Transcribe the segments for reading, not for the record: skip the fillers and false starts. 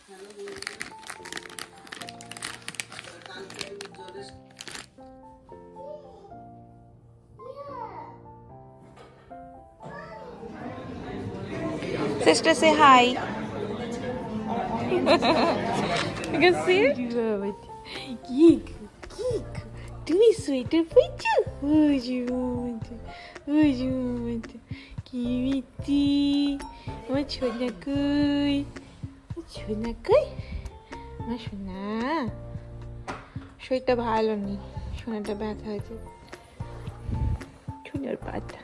Sister, say hi. You can see it? Geek. তুমি sweater পরছো? কি মিষ্টি আমার সোনা কই, সোনা কই, আমার সোনা। শরীরটা ভালো নেই, সোনাটা ব্যথা আছে, সোনার পাতা,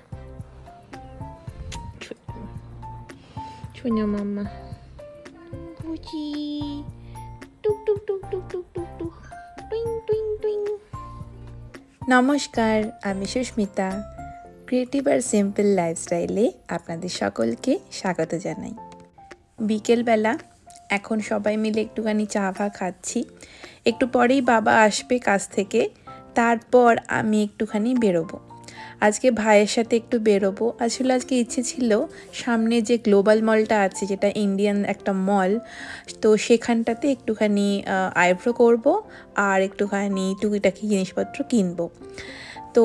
সোনা মাম্মা বুঝি টুক টুক টুক টুক টুক টুক টুক টুইং টুইং টুইং। নমস্কার, আমি সুস্মিতা। ক্রিয়েটিভ আর সিম্পল লাইফস্টাইলে আপনাদের সকলকে স্বাগত জানাই। বিকেলবেলা এখন সবাই মিলে একটুখানি চা ভা খাচ্ছি। একটু পরেই বাবা আসবে কাজ থেকে, তারপর আমি একটুখানি বেরোবো। আজকে ভাইয়ের সাথে একটু বেরোবো। আসলে আজকে ইচ্ছে ছিল সামনে যে গ্লোবাল মলটা আছে, যেটা ইন্ডিয়ান একটা মল, তো সেখানটাতে একটুখানি আইব্রো করব আর একটুখানি টুকিটাকি জিনিসপত্র কিনবো। তো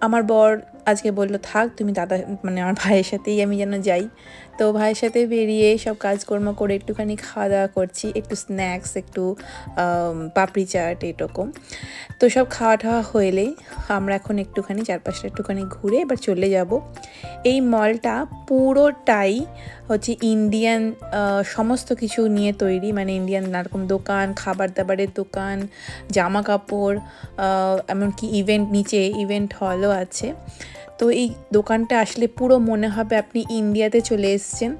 আমার বর আজকে বললো থাক, তুমি দাদা মানে আমার ভাইয়ের সাথেই আমি যেন যাই। তো ভাইয়ের সাথে বেরিয়ে সব কাজকর্ম করে একটুখানি খাওয়া দাওয়া করছি, একটু স্ন্যাক্স, একটু পাপড়ি চাট এরকম। তো সব খাওয়া টাওয়া হলে আমরা এখন একটুখানি চারপাশটা একটুখানি ঘুরে এবার চলে যাব। এই মলটা পুরোটাই হচ্ছে ইন্ডিয়ান সমস্ত কিছু নিয়ে তৈরি, মানে ইন্ডিয়ান নানারকম দোকান, খাবার দাবারের দোকান, জামা কাপড়, এমনকি নিচে ইভেন্ট হলও আছে। তো এই দোকানটা আসলে পুরো মনে হবে আপনি ইন্ডিয়াতে চলে এসেছেন।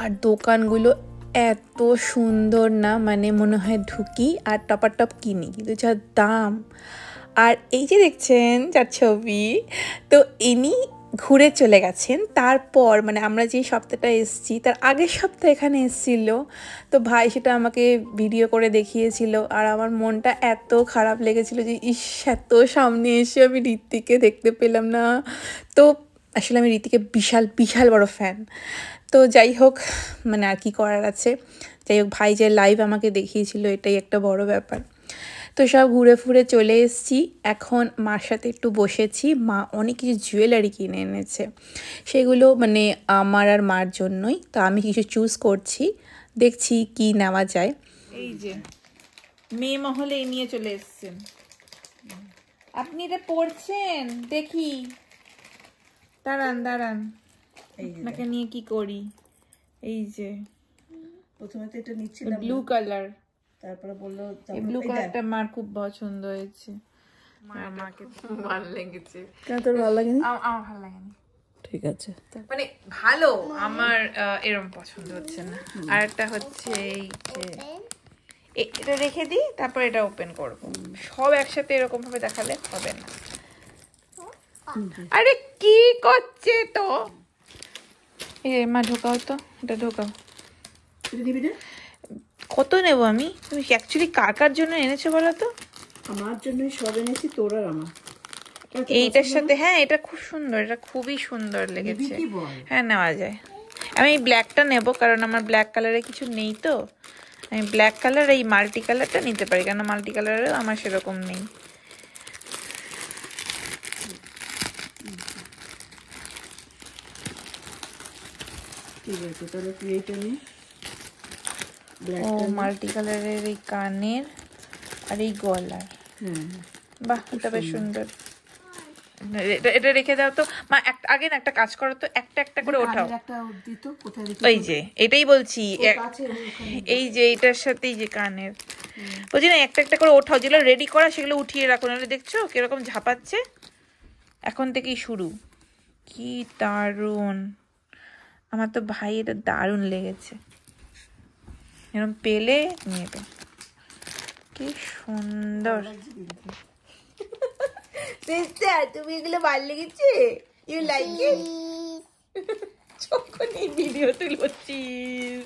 আর দোকানগুলো এত সুন্দর না, মানে মনে হয় ঢুকি আর টপাটপ কিনি, কিন্তু যা দাম। আর এই যে দেখছেন যার ছবি, তো ইনি ঘুরে চলে গেছেন। তারপর মানে আমরা যে সপ্তাহটা এসেছি তার আগের সপ্তাহে এখানে এসেছিল, তো ভাই সেটা আমাকে ভিডিও করে দেখিয়েছিল। আর আমার মনটা এত খারাপ লেগেছিল যে ইস, এত সামনে এসে আমি ঋত্বিককে দেখতে পেলাম না। তো আসলে আমি ঋত্বিকের বিশাল বিশাল বড় ফ্যান। তো যাই হোক, মানে আর কি করার আছে। যাই হোক, ভাই যে লাইভ আমাকে দেখিয়েছিল এটাই একটা বড় ব্যাপার। তো সব ঘুরে ফুরে চলে এসেছি। এখন মার সাথে একটু বসেছি। মা অনেক কিছু জুয়েলারি কিনে এনেছে, সেগুলো মানে আমার আর মার জন্যই। তো আমি কিছু চুজ করছি, দেখছি কি নেওয়া যায়। এই যে মেয়ে মহলে নিয়ে চলে এসেছেন আপনি, এটা পড়ছেন দেখি। দাঁড়ান আপনাকে নিয়ে কি করি। এই যে প্রথমে তো এটা নিচ্ছিলাম ব্লু কালার, তারপরে বললো এই ব্লু কালারটা মার খুব পছন্দ হয়েছে। মাকে ভালো লেগেছে। কেন তোর ভালো লাগেনি? আমার ভালো লাগেনি। ঠিক আছে, মানে ভালো, আমার এরকম পছন্দ হচ্ছে না। আর একটা হচ্ছে এই যে এটা রেখে দিই, তারপর এটা ওপেন করব। সব একসাথে এরকম ভাবে দেখালে হবে না। আরে কি করছে তো? মা ঢোকাও তো, এটা ঢোকাও। কত নেব আমি? তুমি অ্যাকচুয়ালি কার কার জন্য এনেছো বলো তো? আমার জন্যই সব এনেছি, তোর আর আমার। এইটার সাথে, হ্যাঁ এটা খুব সুন্দর, এটা খুবই সুন্দর লেগেছে। হ্যাঁ নেওয়া যায়। আমি ব্ল্যাকটা নেব, কারণ আমার ব্ল্যাক কালারে কিছু নেই। তো আমি ব্ল্যাক কালার এই মাল্টি কালারটা নিতে পারি, কারণ মাল্টি কালারেও আমার সেরকম নেই। ঠিক আছে, তাহলে তুই এইটা নে। ও মাল্টি কালারের এই কানের আর এই গলার, বাহ এটা বেশ সুন্দর। এটা রেখে দাও তো মা। আগে না একটা কাজ করো তো, একটা একটা করে ওঠাও। ওই যে এটাই বলছি, এই যে এটার সাথে এই যে কানের বলছি না, একটা একটা করে ওঠাও। যেগুলো রেডি করা সেগুলো উঠিয়ে রাখো, নাহলে দেখছো কিরকম ঝাপাচ্ছে। এখন থেকেই শুরু। কি দারুণ, আমার তো ভাই এটা দারুণ লেগেছে। এরকম পেলে নেবে, কি সুন্দর। তুমি এগুলো ভালো লেগেছে? You like it? যখন এই ভিডিও তুলছিস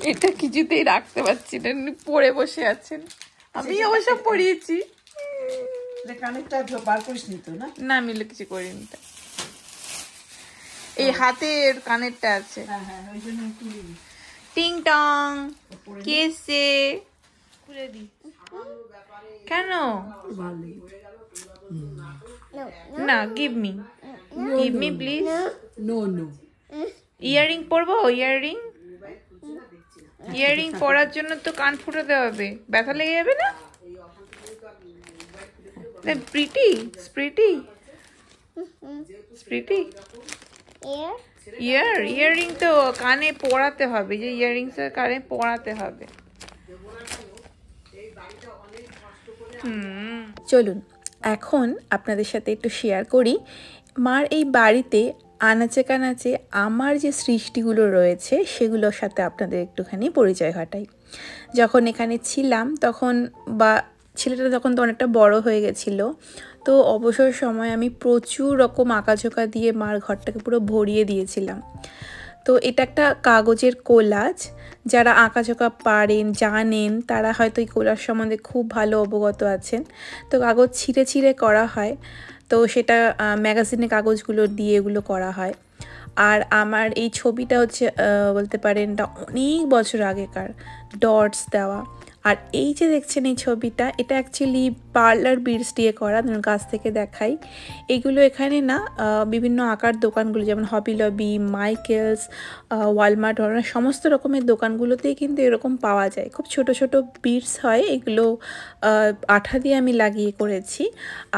এটা কিছুতেই রাখতে পারছি না, পড়ে বসে আছেন। আমি অবশ্য পড়িয়েছি। কানেরটা বার করিস নি তো? না না, আমি কিছু করিনি। এই হাতের কানেরটা আছে। হ্যাঁ হ্যাঁ, ওই জন্য তুলি টিং টং কেসে খুলে দি। কেন ভালো লেগেছে। না, give me please. No no, earring পরবো? ইয়াররিং পরার জন্য তো কান ফুটাতে হবে, ব্যথা লেগে যাবে না? স্প্রিটি ইয়াররিং তো কানে পরাতে হবে, যে ইয়াররিংস কানে পরাতে হবে। চলুন এখন আপনাদের সাথে একটু শেয়ার করি মার এই বাড়িতে আনাচে কানাচে আমার যে সৃষ্টিগুলো রয়েছে সেগুলোর সাথে আপনাদের একটুখানি পরিচয় ঘটাই। যখন এখানে ছিলাম তখন, বা ছেলেটা তখন তো অনেকটা বড় হয়ে গেছিলো, তো অবসর সময় আমি প্রচুর রকম আঁকাঝোঁকা দিয়ে মার ঘরটাকে পুরো ভরিয়ে দিয়েছিলাম। তো এটা একটা কাগজের কোলাজ, যারা আঁকাঝোঁকা পারেন জানেন তারা হয়তো এই কোলাজ সম্বন্ধে খুব ভালো অবগত আছেন। তো কাগজ ছিঁড়ে ছিঁড়ে করা হয়, তো সেটা ম্যাগাজিনে কাগজগুলো দিয়ে এগুলো করা হয়। আর আমার এই ছবিটা হচ্ছে বলতে পারেন অনেক বছর আগেকার, ডটস দেওয়া। আর এই যে দেখছেন এই ছবিটা, এটা অ্যাকচুয়ালি পার্লার বিডস দিয়ে করা, কাছ থেকে দেখাই। এগুলো এখানে না বিভিন্ন আঁকার দোকানগুলো যেমন হবি লবি, মাইকেলস, ওয়ালমার্ট, সমস্ত রকমের দোকানগুলোতেই কিন্তু এরকম পাওয়া যায়। খুব ছোট ছোট বিডস হয়, এগুলো আঠা দিয়ে আমি লাগিয়ে করেছি।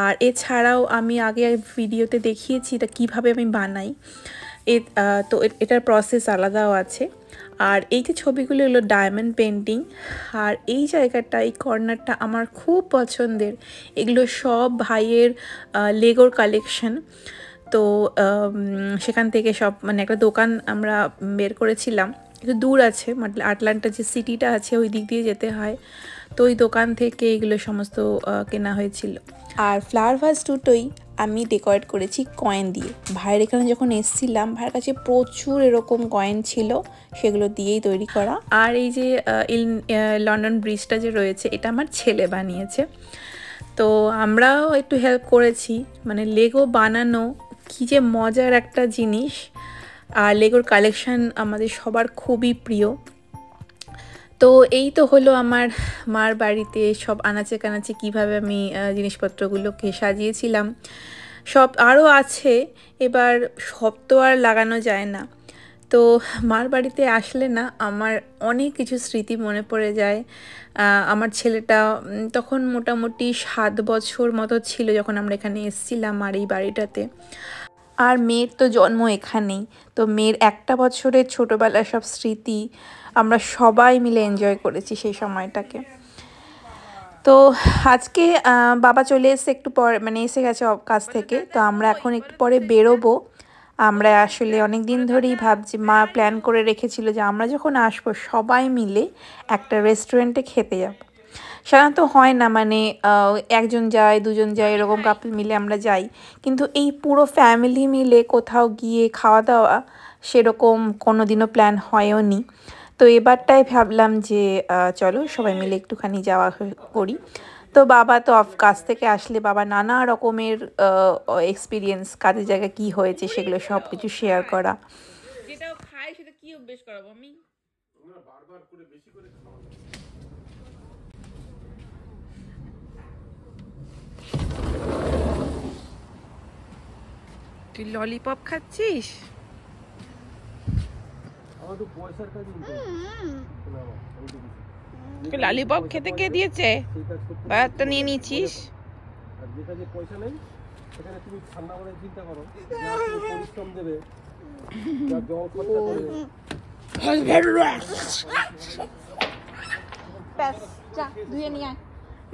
আর এছাড়াও আমি আগে ভিডিওতে দেখিয়েছি এটা কীভাবে আমি বানাই, তো এটার প্রসেস আলাদাও আছে। আর এই যে ছবিগুলো হলো ডায়মন্ড পেন্টিং। আর এই জায়গাটা, এই কর্নারটা আমার খুব পছন্দের। এগুলো সব ভাইয়ের লেগোর কালেকশন। তো সেখান থেকে সব মানে একটা দোকান আমরা বের করেছিলাম, একটু দূর আছে, মানে আটলান্টা যে সিটিটা আছে ওই দিক দিয়ে যেতে হয়, তো ওই দোকান থেকে এগুলো সমস্ত কেনা হয়েছিল। আর ফ্লাওয়ার ভাস দুটোই আমি ডেকোরেট করেছি কয়েন দিয়ে। ভাইয়ের এখানে যখন এসেছিলাম ভাইয়ের কাছে প্রচুর এরকম কয়েন ছিল, সেগুলো দিয়েই তৈরি করা। আর এই যে লন্ডন ব্রিজটা যে রয়েছে এটা আমার ছেলে বানিয়েছে, তো আমরাও একটু হেল্প করেছি। মানে লেগো বানানো কী যে মজার একটা জিনিস, আর লেগোর কালেকশান আমাদের সবার খুবই প্রিয়। তো এই তো হলো আমার মার বাড়িতে সব আনাচে কানাচে কীভাবে আমি জিনিসপত্রগুলোকে সাজিয়েছিলাম। সব আরও আছে, এবার সব তো আর লাগানো যায় না। তো মার বাড়িতে আসলে না আমার অনেক কিছু স্মৃতি মনে পড়ে যায়। আমার ছেলেটা তখন মোটামুটি 7 বছর মতো ছিল যখন আমরা এখানে এসেছিলাম আর এই বাড়িটাতে। আর মেয়ের তো জন্ম এখানেই, তো মেয়ের 1 বছরের ছোটোবেলার সব স্মৃতি আমরা সবাই মিলে এনজয় করেছি সেই সময়টাকে। তো আজকে বাবা চলে এসে একটু পর, মানে এসে গেছে কাজ থেকে, তো আমরা এখন একটু পরে বেরোবো। আমরা আসলে অনেক দিন ধরেই ভাবছি, মা প্ল্যান করে রেখেছিল যে আমরা যখন আসবো সবাই মিলে একটা রেস্টুরেন্টে খেতে যাব। সাধারণত হয় না, মানে একজন যায় দুজন যায় এরকম কাপল মিলে আমরা যাই, কিন্তু এই পুরো ফ্যামিলি মিলে কোথাও গিয়ে খাওয়া দাওয়া সেরকম কোনো দিনও প্ল্যান হয়ও নি। তো এবারটাই ভাবলাম যে চলো সবাই মিলে একটুখানি যাওয়া করি। তো বাবা তো কাজ থেকে আসলে বাবা নানা রকমের এক্সপিরিয়েন্স, কাজের জায়গায় কী হয়েছে সেগুলো সব কিছু শেয়ার করা। যেটা খাই সেটা কি অভ্যেস করাবো আমি? তুই ললিপপ খাচ্ছিস? ললিপপ খেতে কে দিয়েছে? বাজারটা নিয়ে নিয়েছিস? যেখানে পয়সা নেই সেখানে তুমি ঠান্ডা করে চিন্তা করো, পরিশ্রম দেবে, জল খরচা করবে।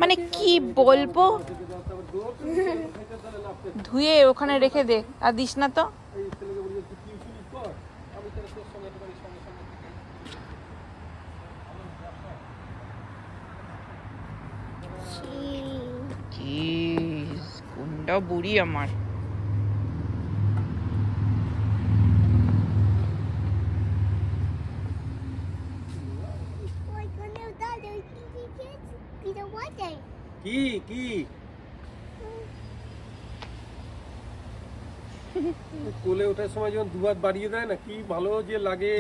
মানে কি বলবো, ধুয়ে ওখানে রেখে দে, আর দিস না তো। কোনটা বুড়ি আমার। কি কি কোলে ওঠার সময় যখন দুহাত বাড়িয়ে দেয় না, কি ভালো যে লাগে।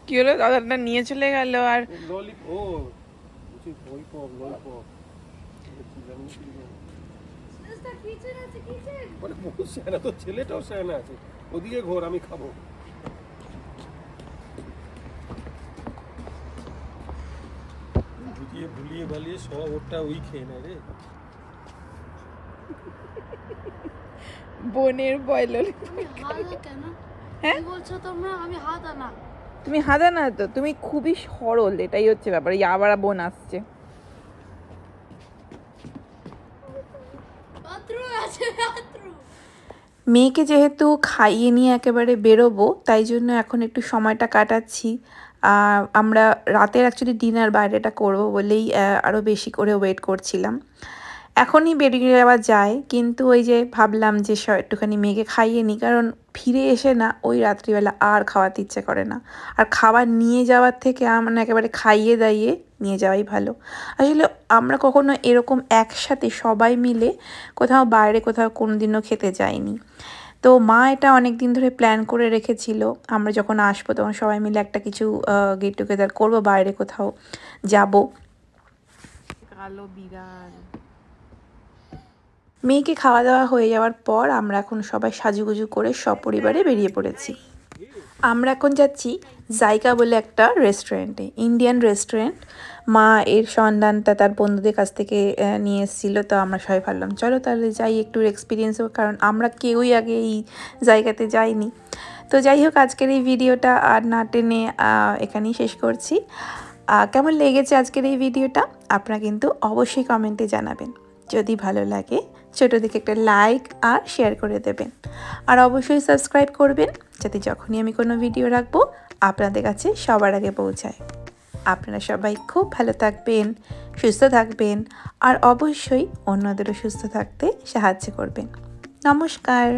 কি হলো, দাদাটা নিয়ে চলে গেল। আর ছেলেটাও সেনা আছে, ওদিকে ঘোর, আমি খাবো। ভুলিয়ে ভালিয়ে সব ওটা ওই খেয়ে নেয় রে। বোনের বয়ল হ্যাঁ বলছো তোমরা, আমি হাত আনা। তুমি হাদা না তো, তুমি খুবই সরল, এটাই হচ্ছে ব্যাপার। এই আবার বোন আসছে। মেয়েকে যেহেতু খাইয়ে নিয়ে একেবারে বেরোবো, তাই জন্য এখন একটু সময়টা কাটাচ্ছি। আমরা রাতের অ্যাকচুয়ালি ডিনার বাইরেটা করব বলেই আরও বেশি করে ওয়েট করছিলাম। এখনই বেরিয়ে যাওয়া যায়, কিন্তু ওই যে ভাবলাম যে একটুখানি মেয়েকে খাইয়ে নিই, কারণ ফিরে এসে না ওই রাত্রিবেলা আর খাওয়াতে ইচ্ছে করে না। আর খাবার নিয়ে যাওয়ার থেকে মানে একেবারে খাইয়ে দাইয়ে নিয়ে যাওয়াই ভালো। আসলে আমরা কখনো এরকম একসাথে সবাই মিলে কোথাও বাইরে কোথাও কোনো দিনও খেতে যাইনি। তো মা এটা অনেক দিন ধরে প্ল্যান করে রেখেছিল, আমরা যখন আসবো তখন সবাই মিলে একটা কিছু গেট টুগেদার করবো, বাইরে কোথাও যাব। কালো বিড়াল। মেয়েকে খাওয়া দাওয়া হয়ে যাওয়ার পর আমরা এখন সবাই সাজুগুজু করে সপরিবারে বেরিয়ে পড়েছি। আমরা এখন যাচ্ছি জায়গা বলে একটা রেস্টুরেন্টে, ইন্ডিয়ান রেস্টুরেন্ট। মা এর সন্ধানটা তার বন্ধুদের কাছ থেকে নিয়ে এসেছিলো, তো আমরা সবাই ভাবলাম চলো তাহলে যাই, একটু এক্সপিরিয়েন্স হোক, কারণ আমরা কেউই আগে এই জায়গাতে যাইনি। তো যাই হোক, আজকের এই ভিডিওটা আর না টেনে এখানেই শেষ করছি। কেমন লেগেছে আজকের এই ভিডিওটা আপনারা কিন্তু অবশ্যই কমেন্টে জানাবেন। যদি ভালো লাগে ছোটো দিকে একটা লাইক আর শেয়ার করে দেবেন, আর অবশ্যই সাবস্ক্রাইব করবেন, যাতে যখনই আমি কোনো ভিডিও রাখবো আপনাদের কাছে সবার আগে পৌঁছায়। আপনারা সবাই খুব ভালো থাকবেন, সুস্থ থাকবেন, আর অবশ্যই অন্যদেরও সুস্থ থাকতে সাহায্য করবেন। নমস্কার।